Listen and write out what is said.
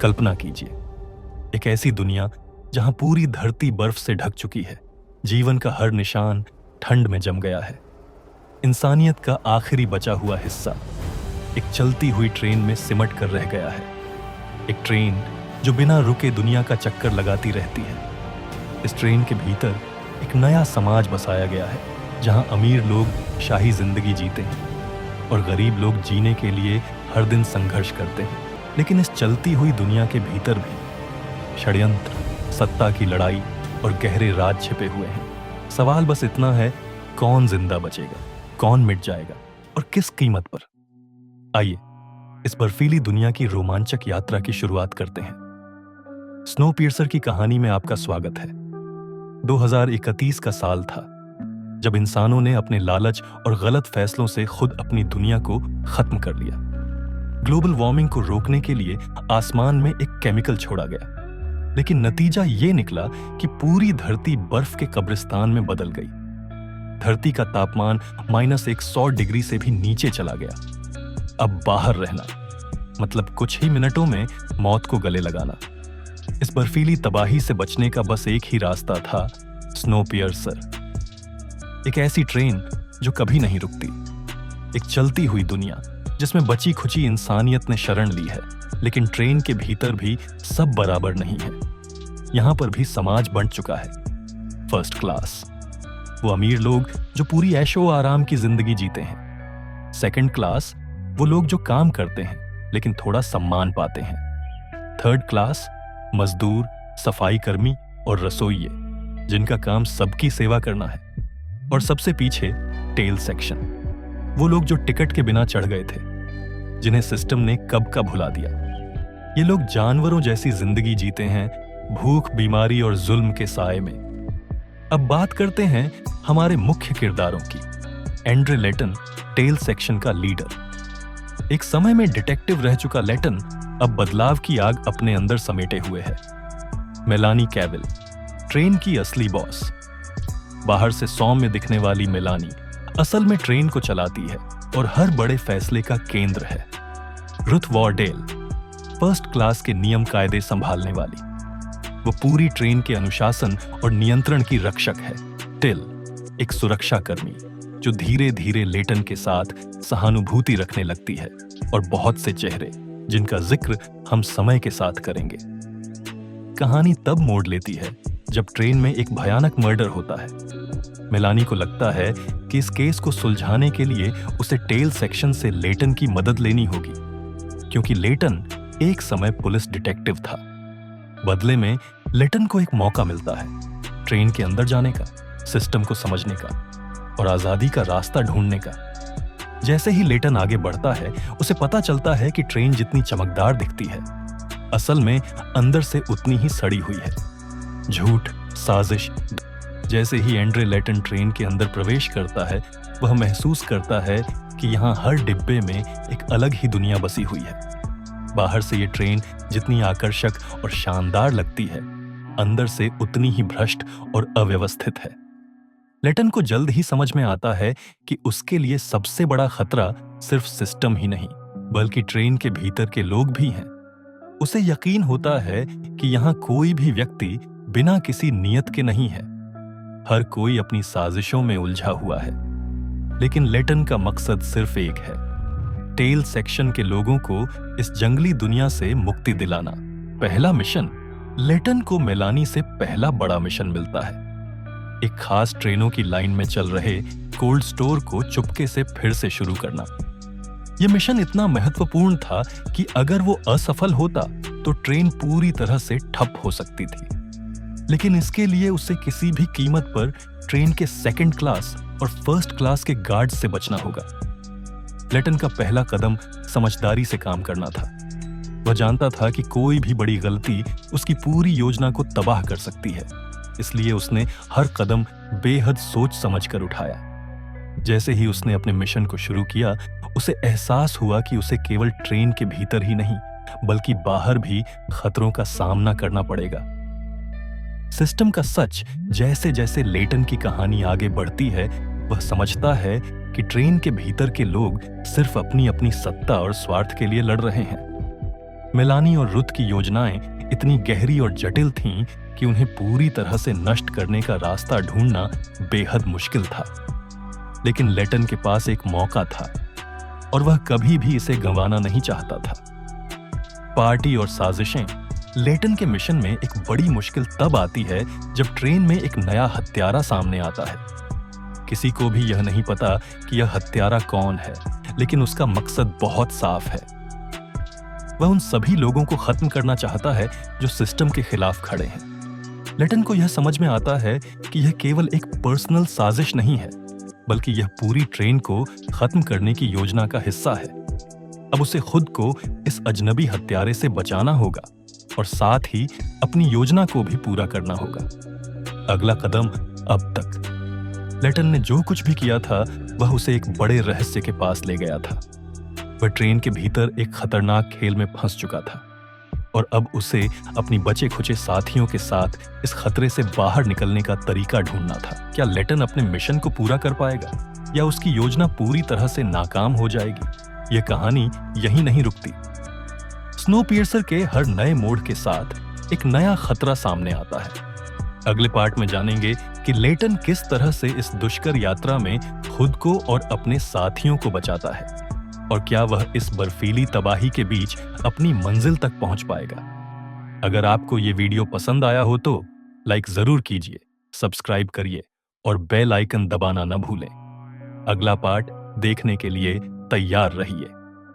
कल्पना कीजिए, एक ऐसी दुनिया जहां पूरी धरती बर्फ से ढक चुकी है, जीवन का हर निशान ठंड में जम गया है। इंसानियत का आखिरी बचा हुआ हिस्सा एक चलती हुई ट्रेन में सिमट कर रह गया है। एक ट्रेन जो बिना रुके दुनिया का चक्कर लगाती रहती है। इस ट्रेन के भीतर एक नया समाज बसाया गया है, जहां अमीर लोग शाही जिंदगी जीते हैं और गरीब लोग जीने के लिए हर दिन संघर्ष करते हैं। लेकिन इस चलती हुई दुनिया के भीतर भी षड्यंत्र, सत्ता की लड़ाई और गहरे राज छिपे हुए हैं। सवाल बस इतना है, कौन जिंदा बचेगा, कौन मिट जाएगा और किस कीमत पर। आइए इस बर्फीली दुनिया की रोमांचक यात्रा की शुरुआत करते हैं। स्नोपियर्सर की कहानी में आपका स्वागत है। 2031 का साल था जब इंसानों ने अपने लालच और गलत फैसलों से खुद अपनी दुनिया को खत्म कर लिया। ग्लोबल वार्मिंग को रोकने के लिए आसमान में एक केमिकल छोड़ा गया, लेकिन नतीजा ये निकला कि पूरी धरती बर्फ के कब्रिस्तान में बदल गई। धरती का तापमान -100 डिग्री से भी नीचे चला गया। अब बाहर रहना मतलब कुछ ही मिनटों में मौत को गले लगाना। इस बर्फीली तबाही से बचने का बस एक ही रास्ता था, स्नोपियर्सर। एक ऐसी ट्रेन जो कभी नहीं रुकती, एक चलती हुई दुनिया जिसमें बची खुची इंसानियत ने शरण ली है। लेकिन ट्रेन के भीतर भी सब बराबर नहीं है। यहां पर भी समाज बंट चुका है। फर्स्ट क्लास, वो अमीर लोग जो पूरी ऐशो आराम की जिंदगी जीते हैं। सेकंड क्लास, वो लोग जो काम करते हैं लेकिन थोड़ा सम्मान पाते हैं। थर्ड क्लास, मजदूर, सफाई कर्मी और रसोइये जिनका काम सबकी सेवा करना है। और सबसे पीछे टेल सेक्शन, वो लोग जो टिकट के बिना चढ़ गए थे, जिन्हें सिस्टम ने कब का भुला दिया। ये लोग जानवरों जैसी जिंदगी जीते हैं, भूख, बीमारी और जुल्म के साए में। अब बात करते हैं हमारे मुख्य किरदारों की। एंड्रे लेटन, टेल सेक्शन का लीडर। एक समय में डिटेक्टिव रह चुका लेटन अब बदलाव की आग अपने अंदर समेटे हुए है। मेलानी कैविल, ट्रेन की असली बॉस। बाहर से सौम्य दिखने वाली मेलानी असल में ट्रेन को चलाती है और हर बड़े फैसले का केंद्र है। रुथ वॉर्डेल, फर्स्ट क्लास के नियम कायदे संभालने वाली। वो पूरी ट्रेन के अनुशासन और नियंत्रण की रक्षक है। टिल, एक सुरक्षा कर्मी जो धीरे धीरे लेटन के साथ सहानुभूति रखने लगती है। और बहुत से चेहरे जिनका जिक्र हम समय के साथ करेंगे। कहानी तब मोड़ लेती है जब ट्रेन में एक भयानक मर्डर होता है। मेलानी को लगता है कि इस केस को सुलझाने के लिए उसे टेल सेक्शन से लेटन की मदद लेनी होगी, क्योंकि लेटन एक समय पुलिस डिटेक्टिव था। बदले में लेटन को एक मौका मिलता है ट्रेन के अंदर जाने का, सिस्टम को समझने का और आजादी का रास्ता ढूंढने का। जैसे ही लेटन आगे बढ़ता है, उसे पता चलता है कि ट्रेन जितनी चमकदार दिखती है, असल में अंदर से उतनी ही सड़ी हुई है। झूठ, साजिश। जैसे ही एंड्रे लेटन ट्रेन के अंदर प्रवेश करता है, वह महसूस करता है कि यहाँ हर डिब्बे में एक अलग ही दुनिया बसी हुई है। बाहर से ये ट्रेन जितनी आकर्षक और शानदार लगती है, अंदर से उतनी ही भ्रष्ट और अव्यवस्थित है। लेटन को जल्द ही समझ में आता है कि उसके लिए सबसे बड़ा खतरा सिर्फ सिस्टम ही नहीं, बल्कि ट्रेन के भीतर के लोग भी हैं। उसे यकीन होता है कि यहाँ कोई भी व्यक्ति बिना किसी नियत के नहीं है। हर कोई अपनी साजिशों में उलझा हुआ है। लेकिन लेटन का मकसद सिर्फ एक है, टेल सेक्शन के लोगों को इस जंगली दुनिया से मुक्ति दिलाना। पहला मिशन, लेटन को मेलानी से पहला बड़ा मिशन मिलता है। एक खास ट्रेनों की लाइन में चल रहे कोल्ड स्टोर को चुपके से फिर से शुरू करना। यह मिशन इतना महत्वपूर्ण था कि अगर वो असफल होता तो ट्रेन पूरी तरह से ठप हो सकती थी। लेकिन इसके लिए उसे किसी भी कीमत पर ट्रेन के सेकंड क्लास और फर्स्ट क्लास के गार्ड से बचना होगा। लेटन का पहला कदम समझदारी से काम करना था। वह जानता था कि कोई भी बड़ी गलती उसकी पूरी योजना को तबाह कर सकती है, इसलिए उसने हर कदम बेहद सोच समझ कर उठाया। जैसे ही उसने अपने मिशन को शुरू किया, उसे एहसास हुआ कि उसे केवल ट्रेन के भीतर ही नहीं, बल्कि बाहर भी खतरों का सामना करना पड़ेगा। सिस्टम का सच जैसे जैसे लेटन की कहानी आगे बढ़ती है, वह समझता है कि ट्रेन के भीतर के लोग सिर्फ अपनी अपनी सत्ता और स्वार्थ के लिए लड़ रहे हैं। मेलानी और रुथ की योजनाएं इतनी गहरी और जटिल थीं कि उन्हें पूरी तरह से नष्ट करने का रास्ता ढूंढना बेहद मुश्किल था। लेकिन लेटन के पास एक मौका था और वह कभी भी इसे गंवाना नहीं चाहता था। पार्टी और साजिशें। लेटन के मिशन में एक बड़ी मुश्किल तब आती है जब ट्रेन में एक नया हत्यारा सामने आता है। किसी को भी यह नहीं पता कि यह हत्यारा कौन है, लेकिन उसका मकसद बहुत साफ है। वह उन सभी लोगों को खत्म करना चाहता है जो सिस्टम के खिलाफ खड़े हैं। लेटन को यह समझ में आता है कि यह केवल एक पर्सनल साजिश नहीं है, बल्कि यह पूरी ट्रेन को खत्म करने की योजना का हिस्सा है। अब उसे खुद को इस अजनबी हत्यारे से बचाना होगा और साथ ही अपनी योजना को भी पूरा करना होगा। अगला कदम अब तक लेटन ने जो कुछ भी किया था वह उसे एक बड़े रहस्य के पास ले गया था। वह ट्रेन के भीतर एक खतरनाक खेल में फंस चुका था और अब उसे अपनी बचे खुचे साथियों के साथ इस खतरे से बाहर निकलने का तरीका ढूंढना था। क्या लेटन अपने मिशन को पूरा कर पाएगा या उसकी योजना पूरी तरह से नाकाम हो जाएगी? यह कहानी यहीं नहीं रुकती। स्नोपियर्सर के हर नए मोड़ के साथ एक नया खतरा सामने आता है। अगले पार्ट में जानेंगे कि लेटन किस तरह से इस दुष्कर यात्रा में खुद को और अपने साथियों को बचाता है और क्या वह इस बर्फीली तबाही के बीच अपनी मंजिल तक पहुंच पाएगा। अगर आपको ये वीडियो पसंद आया हो तो लाइक जरूर कीजिए, सब्सक्राइब करिए और बेल आइकन दबाना न भूलें। अगला पार्ट देखने के लिए तैयार रहिए।